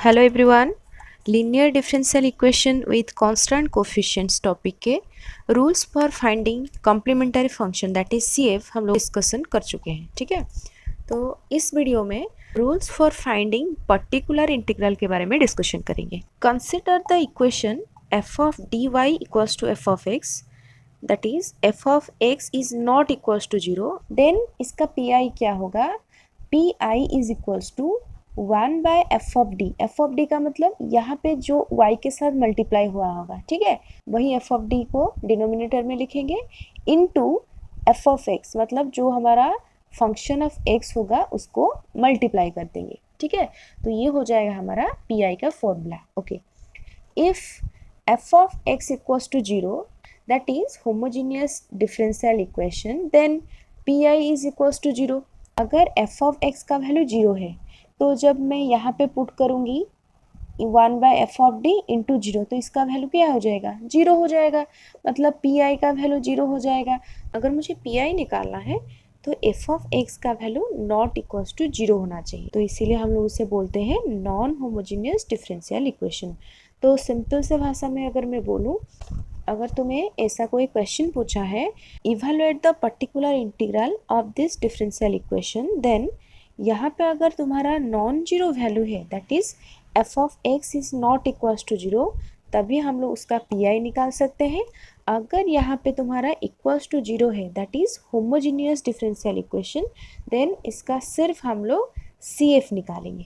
Hello everyone, linear differential equation with constant coefficients topic के rules for finding complementary function that is CF हम लोग discussion कर चुके हैं। ठीक है, तो इस वीडियो में rules for finding particular integral के बारे में डिस्कशन करेंगे। Consider the equation F of D Y equals to F of X, that is F of X is not equals to zero. Then इसका पी आई क्या होगा? P I is equals to 1 by F of D. F of D का मतलब यहाँ पे जो y के साथ मल्टीप्लाई हुआ होगा, ठीक है, वही एफ ऑफ डी को डिनोमिनेटर में लिखेंगे इनटू एफ ऑफ एक्स, मतलब जो हमारा फंक्शन ऑफ एक्स होगा उसको मल्टीप्लाई कर देंगे। ठीक है, तो ये हो जाएगा हमारा पी आई का formula. Okay, if F of X equals to zero that is homogeneous differential equation, then P I is equals to zero. अगर एफ ऑफ एक्स का वैल्यू जीरो है तो जब मैं यहाँ पे पुट करूँगी 1 by F of D into zero, तो इसका वैल्यू क्या हो जाएगा? जीरो हो जाएगा, मतलब पी आई का वैल्यू जीरो हो जाएगा। अगर मुझे पी आई निकालना है तो एफ ऑफ एक्स का value not equals to zero होना चाहिए, तो इसीलिए हम लोग उसे बोलते हैं नॉन होमोजीनियस डिफरेंशियल इक्वेशन। तो सिंपल से भाषा में अगर मैं बोलूँ, अगर तुम्हें ऐसा कोई क्वेश्चन पूछा है, evaluate the particular integral of this differential equation, then यहाँ पे अगर तुम्हारा नॉन जीरो वैल्यू है, that is F of X is not equals to zero, तभी हम लोग उसका पी आई निकाल सकते हैं। अगर यहाँ पे तुम्हारा इक्वल्स टू जीरो है, that is homogeneous differential equation, then इसका सिर्फ हम लोग सी एफ निकालेंगे।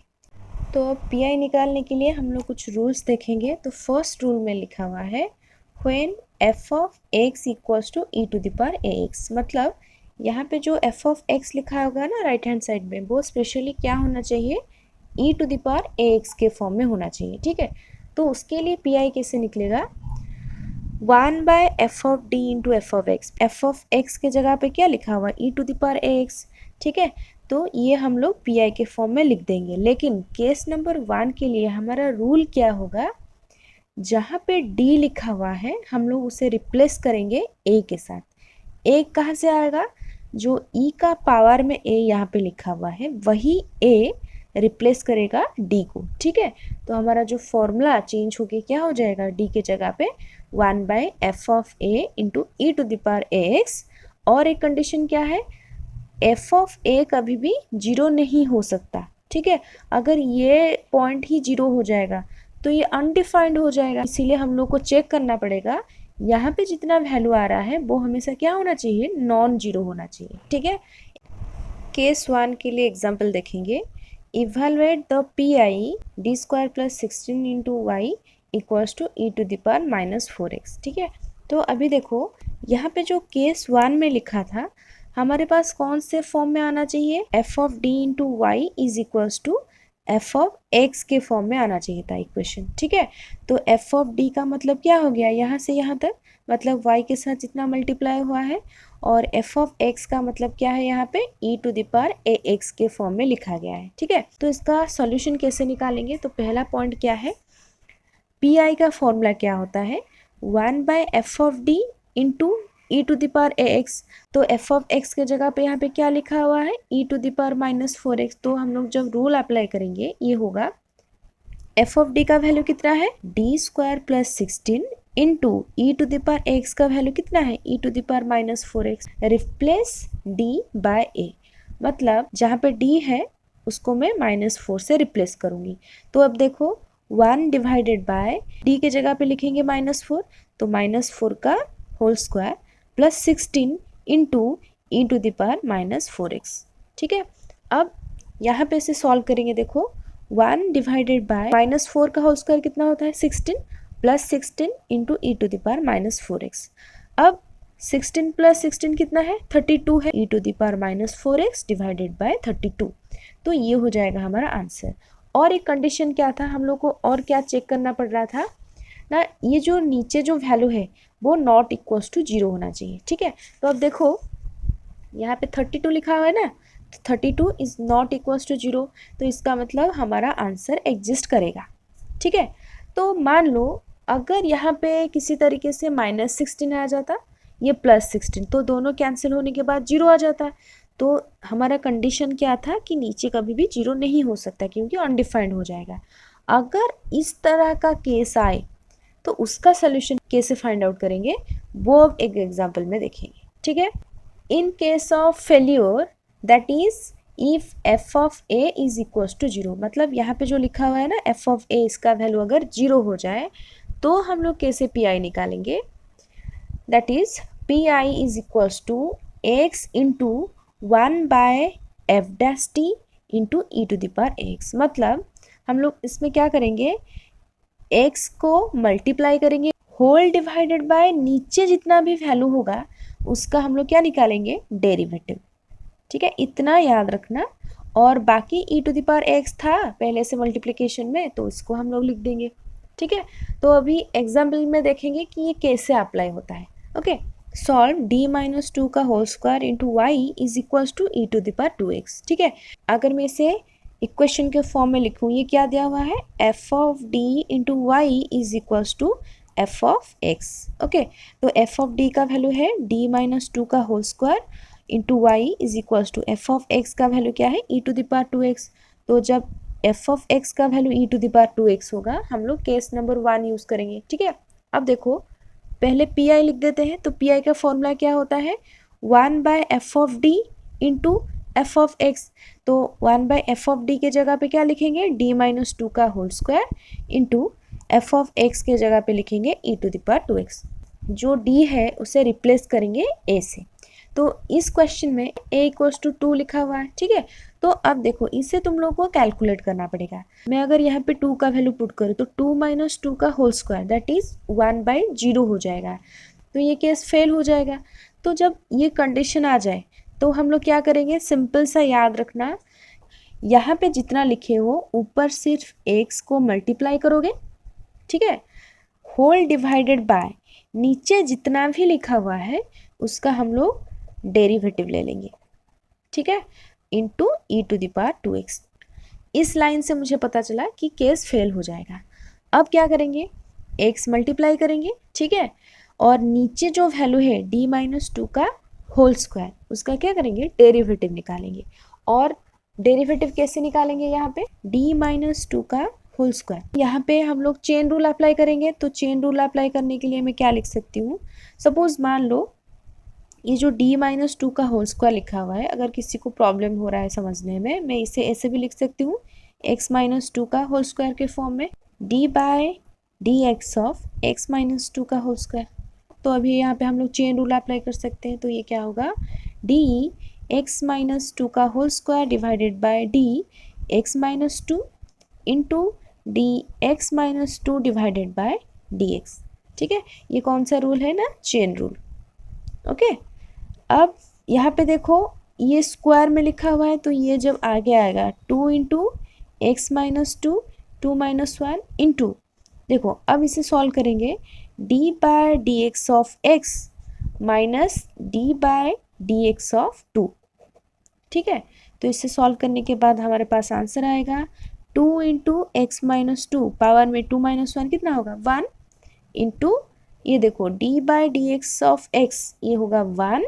तो अब पी आई निकालने के लिए हम लोग कुछ रूल्स देखेंगे। तो फर्स्ट रूल में लिखा हुआ है when F of X equals to E to the power A X, मतलब यहाँ पे जो एफ ऑफ एक्स लिखा होगा ना राइट हैंड साइड में, वो स्पेशली क्या होना चाहिए? E to the power A x के फॉर्म में होना चाहिए। ठीक है, तो उसके लिए पी आई कैसे निकलेगा? 1 by F of D into F of x. F of x के जगह पे क्या लिखा हुआ? E to the power A x. ठीक है, तो ये हम लोग पी आई के फॉर्म में लिख देंगे। लेकिन केस नंबर 1 के लिए हमारा रूल क्या होगा? जहाँ पे डी लिखा हुआ है हम लोग उसे रिप्लेस करेंगे ए के साथ। ए कहाँ से आएगा? जो ई का पावर में ए यहाँ पे लिखा हुआ है, वही ए रिप्लेस करेगा डी को। ठीक है, तो हमारा जो फॉर्मूला चेंज होके क्या हो जाएगा? डी के जगह पे 1 by F of A into E to the power A X. और एक कंडीशन क्या है? एफ ऑफ ए कभी भी जीरो नहीं हो सकता। ठीक है, अगर ये पॉइंट ही जीरो हो जाएगा तो ये अनडिफाइंड हो जाएगा, इसीलिए हम लोग को चेक करना पड़ेगा यहाँ पे जितना वैल्यू आ रहा है वो हमेशा क्या होना चाहिए? नॉन जीरो होना चाहिए। ठीक है, केस 1 के लिए एग्जांपल देखेंगे। Evaluate the P I D square plus 16 into Y equals to E to the power minus 4x। ठीक है, तो अभी देखो यहाँ पे जो केस 1 में लिखा था, हमारे पास कौन से फॉर्म में आना चाहिए? F of D into Y is equals to F of x के फॉर्म में आना चाहिए था इक्वेशन। ठीक है, तो एफ ऑफ डी का मतलब क्या हो गया? यहाँ से यहाँ तक, मतलब y के साथ जितना मल्टीप्लाई हुआ है, और एफ ऑफ एक्स का मतलब क्या है? यहाँ पे e to the power A x के फॉर्म में लिखा गया है। ठीक है, तो इसका सॉल्यूशन कैसे निकालेंगे? तो पहला पॉइंट क्या है? पी आई का फॉर्मूला क्या होता है? 1 by F of D into E to the power A x. तो एफ ऑफ एक्स के जगह पे यहाँ पे क्या लिखा हुआ है? ई to the power minus 4x। तो हम लोग जब रूल अप्लाई करेंगे ये होगा, एफ ऑफ डी का वैल्यू कितना है? D square plus 16 into E to the power x का वैल्यू कितना है? ई to the power minus 4x। Replace D by a, मतलब जहाँ पे डी है उसको मैं -4 से रिप्लेस करूँगी। तो अब देखो 1 डिवाइडेड बाय डी के जगह पे लिखेंगे -4, तो -4 का whole square plus 16 into E to the power minus 4x। ठीक है, अब यहाँ पे से सॉल्व करेंगे। देखो 1 डिवाइडेड बाय -4 का होल स्क्वायर कितना होता है? 16 plus 16 into E to the power minus 4x। अब 16 प्लस 16 कितना है? 32 है। ई to the power minus 4x divided by 32, तो ये हो जाएगा हमारा आंसर। और एक कंडीशन क्या था हम लोग को, और क्या चेक करना पड़ रहा था ना? ये जो नीचे जो वैल्यू है वो नॉट इक्वल्स टू जीरो होना चाहिए। ठीक है, तो अब देखो यहाँ पे 32 लिखा हुआ है ना, तो 32 is not equals to zero, तो इसका मतलब हमारा आंसर एग्जिस्ट करेगा। ठीक है, तो मान लो अगर यहाँ पे किसी तरीके से -16 आ जाता, ये +16, तो दोनों कैंसिल होने के बाद जीरो आ जाता। तो हमारा कंडीशन क्या था कि नीचे कभी भी जीरो नहीं हो सकता क्योंकि अनडिफाइंड हो जाएगा। अगर इस तरह का केस आए तो उसका सोल्यूशन कैसे फाइंड आउट करेंगे वो अब एक एग्जाम्पल में देखेंगे, ठीक है। In case of failure that is if F of A is equal to zero, मतलब यहाँ पे जो लिखा हुआ है ना एफ ऑफ ए, इसका वैल्यू अगर जीरो हो जाए तो हम लोग कैसे पी आई निकालेंगे, that is P I is equals to X into 1/f' into E to the power X. मतलब हम लोग इसमें क्या करेंगे, x को मल्टीप्लाई करेंगे होल डिवाइडेड बाय नीचे जितना भी वैल्यू होगा उसका हम लोग क्या निकालेंगे, डेरिवेटिव, ठीक है, इतना याद रखना। और बाकी e to the power x था पहले से मल्टीप्लिकेशन में, तो इसको हम लोग लिख देंगे, ठीक है। तो अभी एग्जाम्पल में देखेंगे कि ये कैसे अप्लाई होता है। ओके, सॉल्व d-2 का whole square into Y is equals to E to the power 2x, ठीक है। अगर मैं इसे इक्वेशन के फॉर्म में लिखूँ, ये क्या दिया हुआ है, F of D into Y is equals to F of X. Okay, तो एफ ऑफ डी का वैल्यू है d-2 का whole square into Y is equals to F of x का वैल्यू क्या है, ई टू द पावर 2x। तो जब F of x का value E to the power 2x होगा, हम लोग केस नंबर 1 यूज़ करेंगे, ठीक है। अब देखो पहले पी आई लिख देते हैं, तो पी आई का फॉर्मूला क्या होता है, 1/f of D into F of x. तो 1/f ऑफ डी के जगह पे क्या लिखेंगे, d-2 का whole square into F of x के जगह पे लिखेंगे ई टू द पावर 2x। जो d है उसे रिप्लेस करेंगे a से। तो इस क्वेश्चन में a इक्वल्स टू 2 लिखा हुआ है, ठीक है। तो अब देखो इसे तुम लोगों को कैलकुलेट करना पड़ेगा। मैं अगर यहाँ पे 2 का वैल्यू पुट करूँ तो 2-2 का होल स्क्वायर दैट इज 1/0 हो जाएगा, तो ये केस फेल हो जाएगा। तो जब ये कंडीशन आ जाए तो हम लोग क्या करेंगे, सिंपल सा याद रखना, यहाँ पे जितना लिखे हो ऊपर सिर्फ x को मल्टीप्लाई करोगे, ठीक है, होल डिवाइडेड बाय नीचे जितना भी लिखा हुआ है उसका हम लोग डेरिवेटिव ले लेंगे, ठीक है, into E to the power 2x। इस लाइन से मुझे पता चला कि केस फेल हो जाएगा। अब क्या करेंगे, x मल्टीप्लाई करेंगे, ठीक है, और नीचे जो वैल्यू है d-2 का होल स्क्वायर उसका क्या करेंगे, डेरिवेटिव निकालेंगे। और डेरिवेटिव कैसे निकालेंगे, यहाँ पे d-2 का होल स्क्वायर, यहाँ पे हम लोग चेन रूल अप्लाई करेंगे। तो चेन रूल अप्लाई करने के लिए मैं क्या लिख सकती हूँ, सपोज मान लो ये जो d-2 का होल स्क्वायर लिखा हुआ है, अगर किसी को प्रॉब्लम हो रहा है समझने में, मैं इसे ऐसे भी लिख सकती हूँ x-2 का होल स्क्वायर के फॉर्म में d/dx ऑफ x-2 का होल स्क्वायर। तो अभी यहाँ पे हम लोग चेन रूल अप्लाई कर सकते हैं। तो ये क्या होगा, d(x-2) का whole square divided by d(x-2) into dx-2 divided by dx, ठीक है। ये कौन सा रूल है ना, चेन रूल। ओके, अब यहाँ पे देखो ये स्क्वायर में लिखा हुआ है, तो ये जब आगे आएगा 2 इंटू x-2 2-1 इंटू, देखो अब इसे सॉल्व करेंगे d/dx of x minus d/dx of 2, ठीक है। तो इसे सॉल्व करने के बाद हमारे पास आंसर आएगा 2 इंटू x-2 पावर में 2-1 कितना होगा, 1 इंटू ये देखो d/dx ऑफ x ये होगा 1,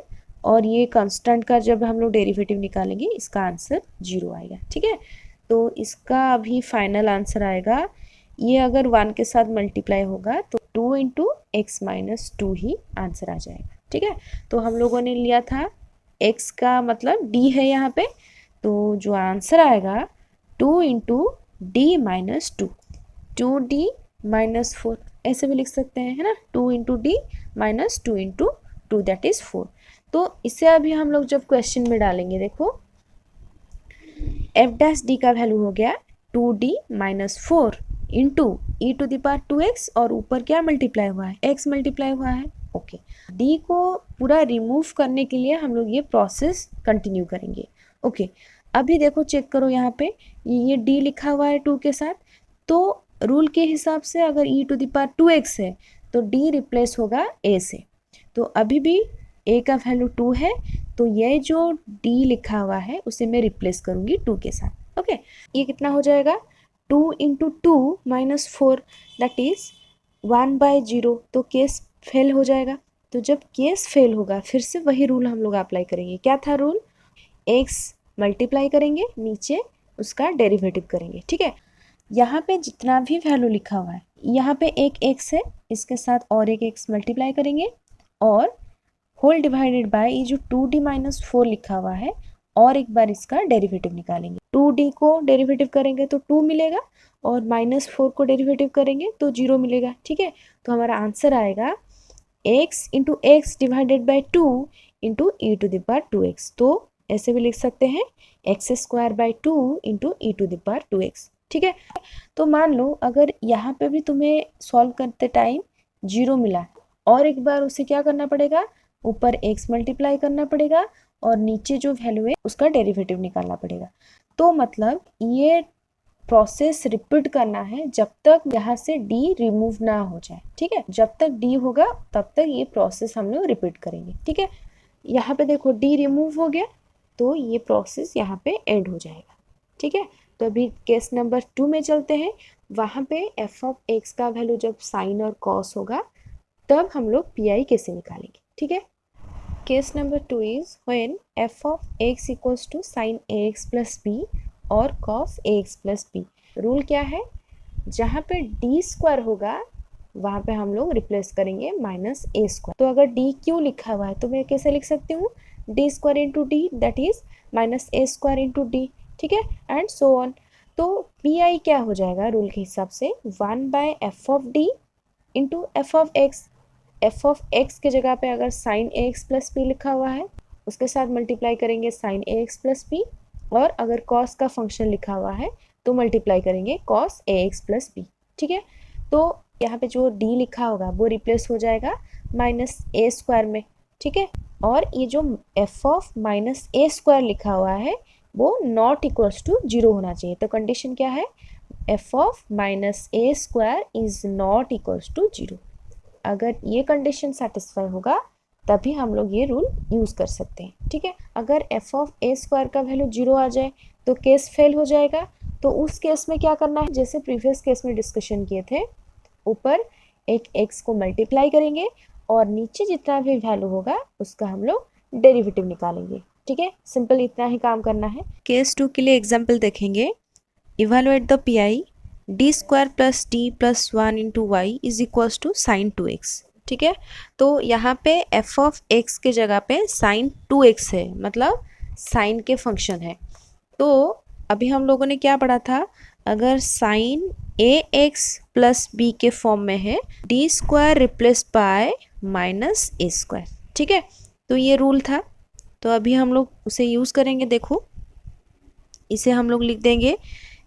और ये कांस्टेंट का जब हम लोग डेरिवेटिव निकालेंगे इसका आंसर 0 आएगा, ठीक है। तो इसका अभी फाइनल आंसर आएगा, ये अगर 1 के साथ मल्टीप्लाई होगा तो 2 इंटू x-2 ही आंसर आ जाएगा, ठीक है। तो हम लोगों ने लिया था x का मतलब d है यहाँ पे, तो जो आंसर आएगा 2 इंटू d-2, 2d-4 ऐसे भी लिख सकते हैं, है ना, 2 into d-2 into 2 that is 4। तो इसे अभी हम लोग जब क्वेश्चन में डालेंगे, देखो f' का वैल्यू हो गया 2d-4 into E to the power 2x, और ऊपर क्या मल्टीप्लाई हुआ है, x मल्टीप्लाई हुआ है। ओके, d को पूरा रिमूव करने के लिए हम लोग ये प्रोसेस कंटिन्यू करेंगे। ओके, अभी देखो चेक करो यहाँ पे ये d लिखा हुआ है 2 के साथ, तो रूल के हिसाब से अगर e to the power 2x है तो d रिप्लेस होगा a से। तो अभी भी a का वैल्यू 2 है, तो ये जो d लिखा हुआ है उसे मैं रिप्लेस करूँगी 2 के साथ। ओके, ये कितना हो जाएगा, 2 इंटू 2 माइनस 4 दैट इज 1/0, तो केस फेल हो जाएगा। तो जब केस फेल होगा फिर से वही रूल हम लोग अप्लाई करेंगे। क्या था रूल, x मल्टीप्लाई करेंगे, नीचे उसका डेरिवेटिव करेंगे, ठीक है। यहाँ पे जितना भी वैल्यू लिखा हुआ है, यहाँ पे एक x है, इसके साथ और एक x मल्टीप्लाई करेंगे और होल डिवाइडेड बाय ये जो 2d माइनस 4 लिखा हुआ है और एक बार इसका डेरिवेटिव निकालेंगे। 2d को डेरिवेटिव करेंगे तो 2 मिलेगा और -4 को डेरिवेटिव करेंगे तो 0 मिलेगा। ठीक है, तो हमारा आंसर आएगा x into X divided by 2 into E to the power 2x। तो ऐसे भी लिख सकते हैं X square by 2 into E to the power 2x। ठीक है, तो मान लो अगर यहाँ पे भी तुम्हें सॉल्व करते टाइम 0 मिला और एक बार उसे क्या करना पड़ेगा, ऊपर x मल्टीप्लाई करना पड़ेगा और नीचे जो वैल्यू है उसका डेरिवेटिव निकालना पड़ेगा। तो मतलब ये प्रोसेस रिपीट करना है जब तक यहाँ से d रिमूव ना हो जाए। ठीक है, जब तक d होगा तब तक ये प्रोसेस हम लोग रिपीट करेंगे। ठीक है, यहाँ पे देखो d रिमूव हो गया तो ये प्रोसेस यहाँ पे एंड हो जाएगा। ठीक है, तो अभी केस नंबर 2 में चलते हैं। वहाँ पे एफ ऑफ एक्स का वैल्यू जब साइन और कॉस होगा तब हम लोग पी कैसे निकालेंगे। ठीक है, case number 2 is when F of X equals to sine A x plus B और cos A x plus B. Rule क्या है, जहाँ पे डी स्क्वायर होगा वहाँ पे हम लोग रिप्लेस करेंगे माइनस ए स्क्वायर। तो अगर डी क्यों लिखा हुआ है तो मैं कैसे लिख सकती हूँ, D square into D that is minus A square into D. ठीक है, एंड सो ऑन। तो पी आई क्या हो जाएगा रूल के हिसाब से 1 by F of D into F of x. F of x के जगह पे अगर साइन ए एक्स प्लस बी लिखा हुआ है उसके साथ मल्टीप्लाई करेंगे साइन ए एक्स प्लस बी, और अगर कॉस का फंक्शन लिखा हुआ है तो मल्टीप्लाई करेंगे cos A x plus B. ठीक है, तो यहाँ पे जो डी लिखा होगा वो रिप्लेस हो जाएगा माइनस ए स्क्वायर में। ठीक है, और ये जो F of minus A square लिखा हुआ है वो नॉट इक्वल्स टू 0 होना चाहिए। तो कंडीशन क्या है, F of minus A square is not equals to 0। अगर ये कंडीशन सेटिस्फाई होगा तभी हम लोग ये रूल यूज़ कर सकते हैं। ठीक है, अगर एफ ऑफ ए स्क्वायर का वैल्यू 0 आ जाए तो केस फेल हो जाएगा। तो उस केस में क्या करना है, जैसे प्रीवियस केस में डिस्कशन किए थे, ऊपर एक x को मल्टीप्लाई करेंगे और नीचे जितना भी वैल्यू होगा उसका हम लोग डेरिवेटिव निकालेंगे। ठीक है, सिंपल इतना ही काम करना है। केस 2 के लिए एग्जाम्पल देखेंगे। Evaluate the P I D square plus D plus 1 into Y is equals to sine 2x। ठीक है, तो यहाँ पे एफ ऑफ एक्स के जगह पे साइन 2x है, मतलब साइन के फंक्शन है। तो अभी हम लोगों ने क्या पढ़ा था, अगर साइन ए एक्स प्लस बी के फॉर्म में है D square replace by minus A square. ठीक है, तो ये रूल था, तो अभी हम लोग उसे यूज़ करेंगे। देखो, इसे हम लोग लिख देंगे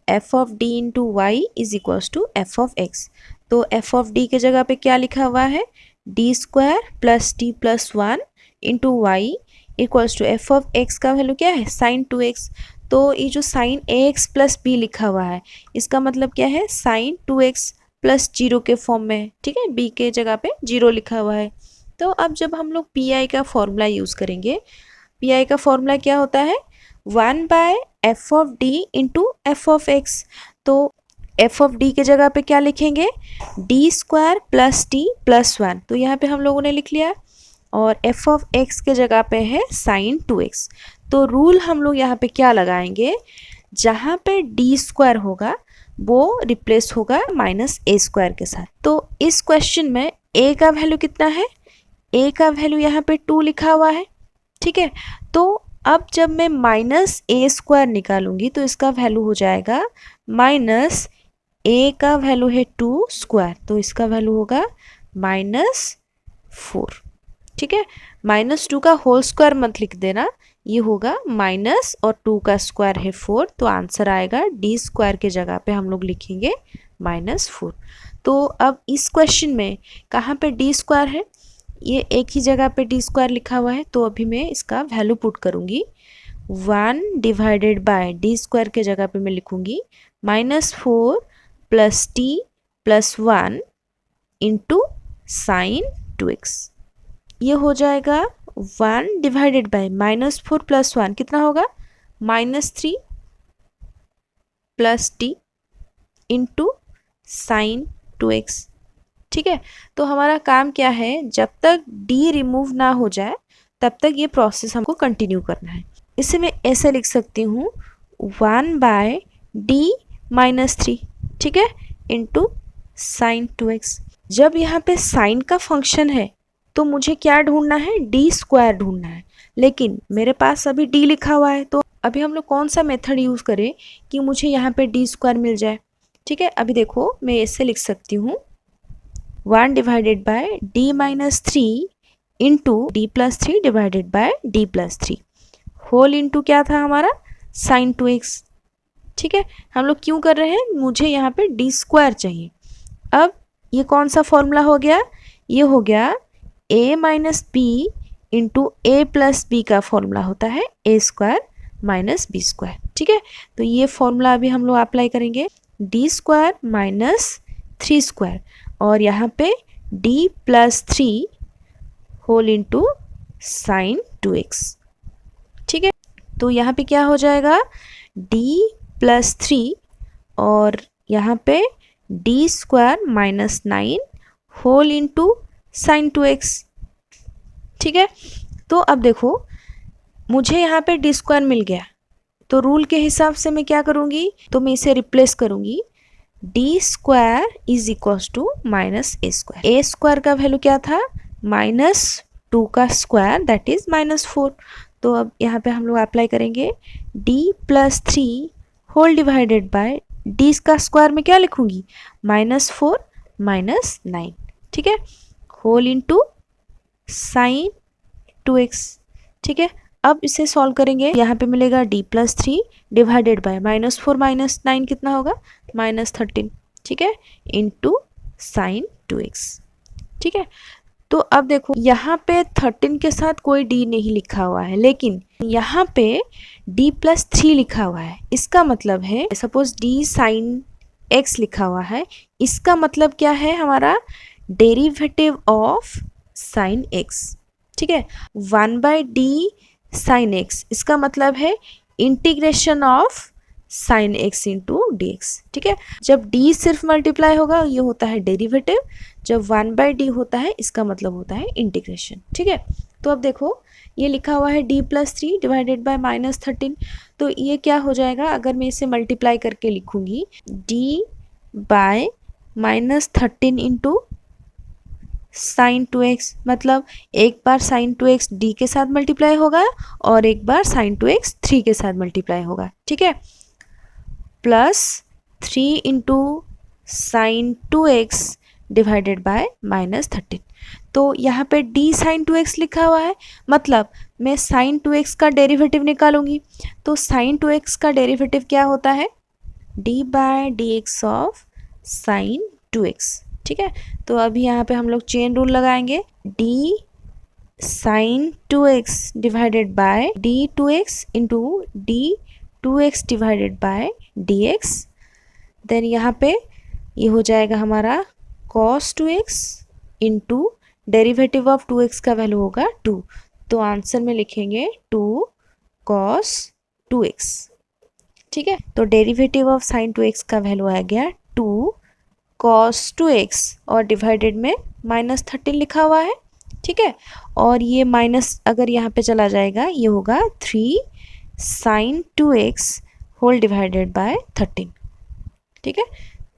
F of D into Y is equals to F of x. तो एफ ऑफ डी के जगह पे क्या लिखा हुआ है, D square plus D plus 1 into Y equals to F of x का वैल्यू क्या है, साइन 2x। तो ये जो साइन ए एक्स प्लस बी लिखा हुआ है इसका मतलब क्या है, साइन 2x प्लस 0 के फॉर्म में है। ठीक है, b के जगह पे 0 लिखा हुआ है। तो अब जब हम लोग पी आई का फॉर्मूला यूज़ करेंगे, पी आई का फॉर्मूला क्या होता है, 1 by F of D into F of x. तो एफ ऑफ डी के जगह पे क्या लिखेंगे, D square plus D plus 1। तो यहाँ पे हम लोगों ने लिख लिया, और एफ ऑफ एक्स के जगह पे है साइन 2x। तो रूल हम लोग यहाँ पे क्या लगाएंगे, जहाँ पे डी स्क्वायर होगा वो रिप्लेस होगा माइनस ए स्क्वायर के साथ। तो इस क्वेश्चन में ए का वैल्यू कितना है, ए का वैल्यू यहाँ पे 2 लिखा हुआ है। ठीक है, तो अब जब मैं माइनस ए स्क्वायर निकालूंगी तो इसका वैल्यू हो जाएगा माइनस ए का वैल्यू है 2 स्क्वायर, तो इसका वैल्यू होगा -4। ठीक है, -2 का होल स्क्वायर मत लिख देना, ये होगा माइनस और 2 का स्क्वायर है 4, तो आंसर आएगा डी स्क्वायर के जगह पे हम लोग लिखेंगे -4। तो अब इस क्वेश्चन में कहाँ पे डी स्क्वायर है, ये एक ही जगह पे डी स्क्वायर लिखा हुआ है। तो अभी मैं इसका वैल्यू पुट करूँगी, 1 डिवाइडेड बाय डी स्क्वायर के जगह पे मैं लिखूँगी -4 plus T plus 1 into sine 2x। ये हो जाएगा 1 डिवाइडेड बाय -4 प्लस 1 कितना होगा, -3 plus T into sine 2x। ठीक है, तो हमारा काम क्या है, जब तक d रिमूव ना हो जाए तब तक ये प्रोसेस हमको कंटिन्यू करना है। इसे मैं ऐसे लिख सकती हूँ 1 बाय डी माइनस 3। ठीक है, इंटू साइन 2x। जब यहाँ पे साइन का फंक्शन है तो मुझे क्या ढूंढना है, डी स्क्वायर ढूंढना है, लेकिन मेरे पास अभी डी लिखा हुआ है, तो अभी हम लोग कौन सा मेथड यूज़ करें कि मुझे यहाँ पे डी स्क्वायर मिल जाए। ठीक है, अभी देखो मैं ऐसे लिख सकती हूँ 1 divided by D minus 3 into D plus 3 divided by D plus 3 whole into क्या था हमारा, साइन 2x। ठीक है, हम लोग क्यों कर रहे हैं, मुझे यहाँ पे डी स्क्वायर चाहिए। अब ये कौन सा फॉर्मूला हो गया, ये हो गया a minus b into a plus b का फॉर्मूला होता है a square minus b square. ठीक है, तो ये फॉर्मूला अभी हम लोग अप्लाई करेंगे, डी स्क्वायर माइनस 3 स्क्वायर और यहाँ पे d plus 3 whole into sine 2x। ठीक है, तो यहाँ पे क्या हो जाएगा, d प्लस 3 और यहाँ पे d square minus 9 whole into sine 2x। ठीक है, तो अब देखो मुझे यहाँ पे डी स्क्वायर मिल गया, तो रूल के हिसाब से मैं क्या करूँगी, तो मैं इसे रिप्लेस करूँगी, d square is equals to minus A square. A square का वैल्यू क्या था, -2 का स्क्वायर दैट इज -4। तो अब यहाँ पे हम लोग अप्लाई करेंगे d plus 3 whole divided by d का स्क्वायर में क्या लिखूंगी, -4 माइनस 9। ठीक है, होल इंटू साइन 2x। ठीक है, अब इसे सॉल्व करेंगे, यहाँ पे मिलेगा d plus 3 divided bye -4 minus 9 कितना होगा, -13। ठीक है, इंटू साइन 2x। ठीक है, तो अब देखो यहाँ पे 13 के साथ कोई d नहीं लिखा हुआ है, लेकिन यहाँ पे d प्लस 3 लिखा हुआ है। इसका मतलब है सपोज d साइन x लिखा हुआ है, इसका मतलब क्या है, हमारा डेरिवेटिव ऑफ साइन x। ठीक है, 1 बाई डी साइन x, इसका मतलब है integration of sine x into D x. ठीक है, जब d सिर्फ मल्टीप्लाई होगा ये होता है डेरिवेटिव, जब 1 बाई डी होता है इसका मतलब होता है इंटीग्रेशन। ठीक है, तो अब देखो ये लिखा हुआ है d प्लस 3 डिवाइडेड बाय -13, तो ये क्या हो जाएगा, अगर मैं इसे मल्टीप्लाई करके लिखूंगी d bye -13 into sine 2x, मतलब एक बार साइन 2x d के साथ मल्टीप्लाई होगा और एक बार साइन 2x 3 के साथ मल्टीप्लाई होगा। ठीक है, plus 3 into sine 2x divided bye -13। तो यहाँ पे d साइन 2x लिखा हुआ है, मतलब मैं साइन 2x का डेरिवेटिव निकालूंगी, तो साइन 2x का डेरिवेटिव क्या होता है, d by d x of sine 2x। ठीक है, तो अभी यहाँ पे हम लोग चेन रूल लगाएंगे, d साइन 2x divided by d 2x into d 2x divided by dx। Then यहाँ पे ये हो जाएगा हमारा cos 2x into derivative of 2x का वैल्यू होगा 2, तो आंसर में लिखेंगे 2 cos 2x। ठीक है, तो डेरिवेटिव ऑफ साइन 2x का वैल्यू आ गया 2 cos 2x और डिवाइडेड में -13 लिखा हुआ है। ठीक है, और ये माइनस अगर यहाँ पे चला जाएगा ये होगा 3 sign 2x whole divided bye 13। ठीक है,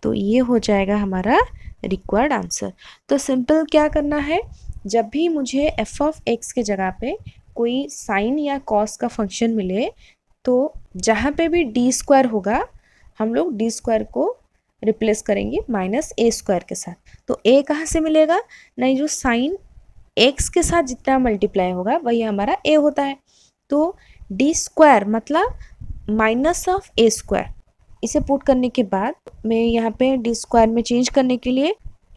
तो ये हो जाएगा हमारा रिक्वायर्ड आंसर। तो सिंपल क्या करना है, जब भी मुझे f ऑफ x के जगह पे कोई साइन या कॉस का फंक्शन मिले, तो जहाँ पे भी डी स्क्वायर होगा हम लोग डी स्क्वायर को रिप्लेस करेंगे माइनस ए स्क्वायर के साथ। तो a कहाँ से मिलेगा, नहीं, जो साइन x के साथ जितना मल्टीप्लाई होगा वही हमारा a होता है, तो डी स्क्वायर मतलब माइनस ऑफ ए स्क्वायर। इसे पुट करने के बाद मैं यहाँ पे डी स्क्वायर में चेंज करने के लिए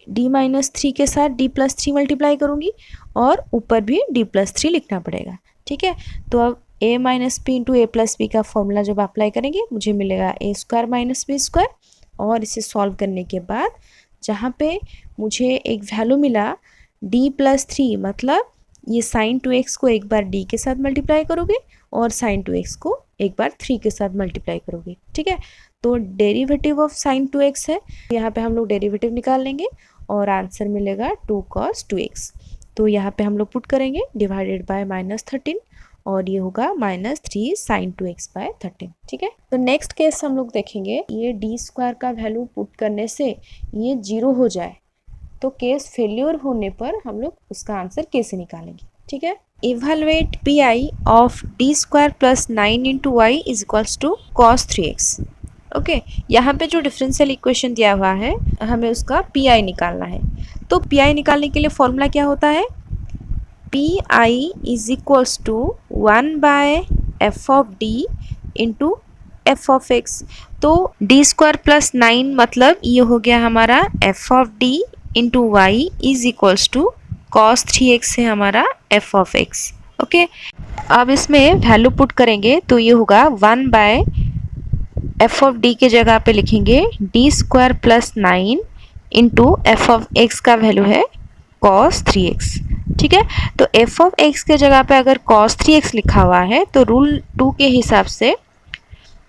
d माइनस 3 के साथ d प्लस 3 मल्टीप्लाई करूँगी और ऊपर भी d प्लस 3 लिखना पड़ेगा। ठीक है, तो अब a minus b into a plus b का फॉर्मूला जब अप्लाई करेंगे मुझे मिलेगा a square minus b square, और इसे सॉल्व करने के बाद जहाँ पे मुझे एक वैल्यू मिला d प्लस 3, मतलब ये साइन 2x को एक बार d के साथ मल्टीप्लाई करोगे और साइन 2x को एक बार 3 के साथ मल्टीप्लाई करोगे। ठीक है, तो डेरिवेटिव ऑफ साइन 2x है, यहाँ पे हम लोग डेरिवेटिव निकाल लेंगे और आंसर मिलेगा 2 cos 2x। तो यहाँ पे हम लोग पुट करेंगे डिवाइडेड बाय -13 और ये होगा -3 sin 2x बाय 13। ठीक है, तो नेक्स्ट केस हम लोग देखेंगे, ये डी स्क्वायर का वैल्यू पुट करने से ये 0 हो जाए तो केस फेल्योर होने पर हम लोग उसका आंसर कैसे निकालेंगे। ठीक है, evaluate P I of d square plus 9 into Y is equals to cos 3x। Okay, यहाँ पे जो डिफरेंशियल इक्वेशन दिया हुआ है हमें उसका पी आई निकालना है। तो पी आई निकालने के लिए फॉर्मूला क्या होता है, P I is equals to 1 by F of D into F of x. तो डी स्क्वायर प्लस 9 मतलब ये हो गया हमारा f of D into Y is equals to cos 3x है हमारा एफ ऑफ एक्स। ओके, अब इसमें वैल्यू पुट करेंगे तो ये होगा 1 बाय एफ ऑफ डी के जगह पे लिखेंगे D square plus 9 into F of x का वैल्यू है cos 3x। ठीक है, तो एफ ऑफ एक्स के जगह पे अगर cos 3x लिखा हुआ है तो रूल 2 के हिसाब से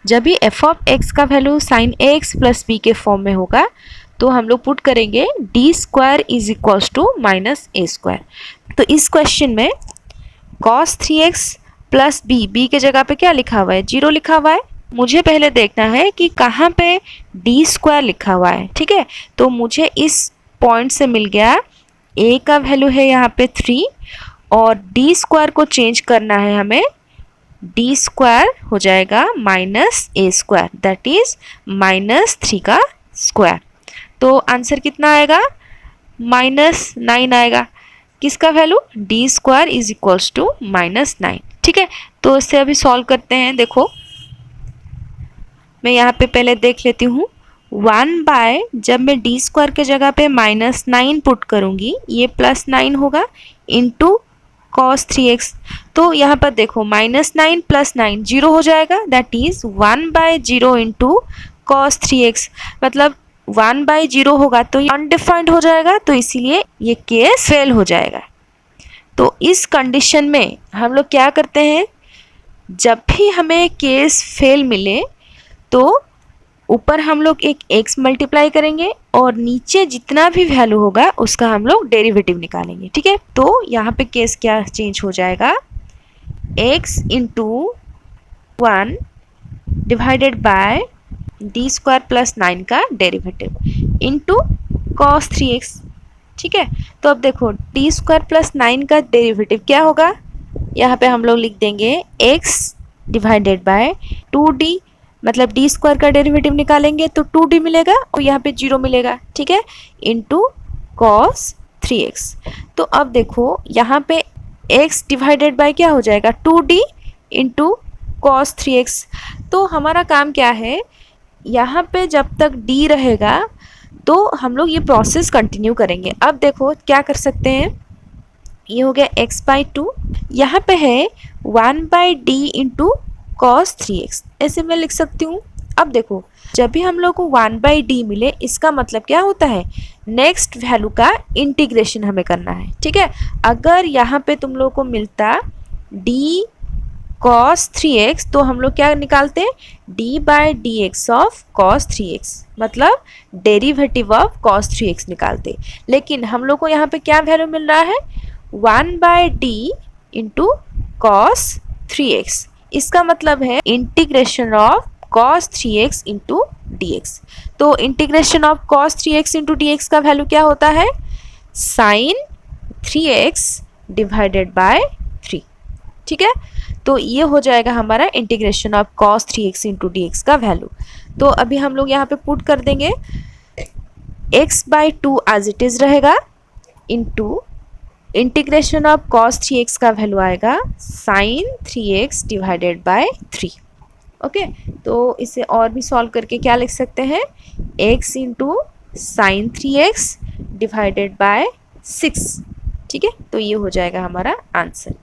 जब भी एफ ऑफ एक्स का वैल्यू साइन ए एक्स प्लस बी के फॉर्म में होगा तो हम लोग पुट करेंगे d square is equals to minus A square. तो इस क्वेश्चन में cos 3x प्लस बी के जगह पे क्या लिखा हुआ है, 0 लिखा हुआ है। मुझे पहले देखना है कि कहाँ पे डी स्क्वायर लिखा हुआ है। ठीक है, तो मुझे इस पॉइंट से मिल गया a का वैल्यू है यहाँ पे 3 और डी स्क्वायर को चेंज करना है हमें, डी स्क्वायर हो जाएगा minus A square that is -3 का स्क्वायर। तो आंसर कितना आएगा, -9 आएगा। किसका value, d square is equals to -9। ठीक है, तो इससे अभी सॉल्व करते हैं। देखो मैं यहाँ पे पहले देख लेती हूँ, 1 बाय जब मैं डी स्क्वायर के जगह पे -9 पुट करूँगी ये +9 होगा इंटू cos 3x। तो यहाँ पर देखो -9 + 9 0 हो जाएगा that is 1 by 0 into cos 3x। मतलब 1 बाय 0 होगा तो ये अनडिफाइंड हो जाएगा, तो इसीलिए ये केस फेल हो जाएगा। तो इस कंडीशन में हम लोग क्या करते हैं, जब भी हमें केस फेल मिले तो ऊपर हम लोग एक x मल्टीप्लाई करेंगे और नीचे जितना भी वैल्यू होगा उसका हम लोग डेरिवेटिव निकालेंगे। ठीक है, तो यहाँ पे केस क्या चेंज हो जाएगा, x into 1 divided by D square plus 9 का डेरिवेटिव इंटू cos 3x। ठीक है, तो अब देखो डी स्क्वायर प्लस 9 का डेरिवेटिव क्या होगा, यहाँ पे हम लोग लिख देंगे x डिवाइडेड बाय 2d, मतलब डी स्क्वायर का डेरिवेटिव निकालेंगे तो 2d मिलेगा और यहाँ पे 0 मिलेगा। ठीक है, इंटू cos 3x। तो अब देखो यहाँ पे x डिवाइडेड बाय क्या हो जाएगा, 2d इंटू cos 3x। तो हमारा काम क्या है, यहाँ पे जब तक d रहेगा तो हम लोग ये प्रोसेस कंटिन्यू करेंगे। अब देखो क्या कर सकते हैं, ये हो गया x/2, यहाँ पे है 1/d इंटू cos 3x, ऐसे मैं लिख सकती हूँ। अब देखो जब भी हम लोग को 1/d मिले इसका मतलब क्या होता है, नेक्स्ट वैल्यू का इंटीग्रेशन हमें करना है। ठीक है, अगर यहाँ पे तुम लोग को मिलता d cos 3x तो हम लोग क्या निकालते हैं, d/dx ऑफ cos 3x, मतलब डेरिवेटिव ऑफ cos 3x निकालते। लेकिन हम लोग को यहाँ पे क्या वैल्यू मिल रहा है, 1/d इंटू cos 3x। इसका मतलब है integration of cos 3x into dx। तो integration of cos 3x into dx का वैल्यू क्या होता है, sin 3x डिवाइडेड बाय 3। ठीक है, तो ये हो जाएगा हमारा integration of cos 3x into dx का वैल्यू। तो अभी हम लोग यहाँ पे पुट कर देंगे x/2 एज इट इज रहेगा into integration of cos 3x का वैल्यू आएगा sin 3x divided by 3। Okay, तो इसे और भी सॉल्व करके क्या लिख सकते हैं, x into sin 3x divided by 6। ठीक है, तो ये हो जाएगा हमारा आंसर।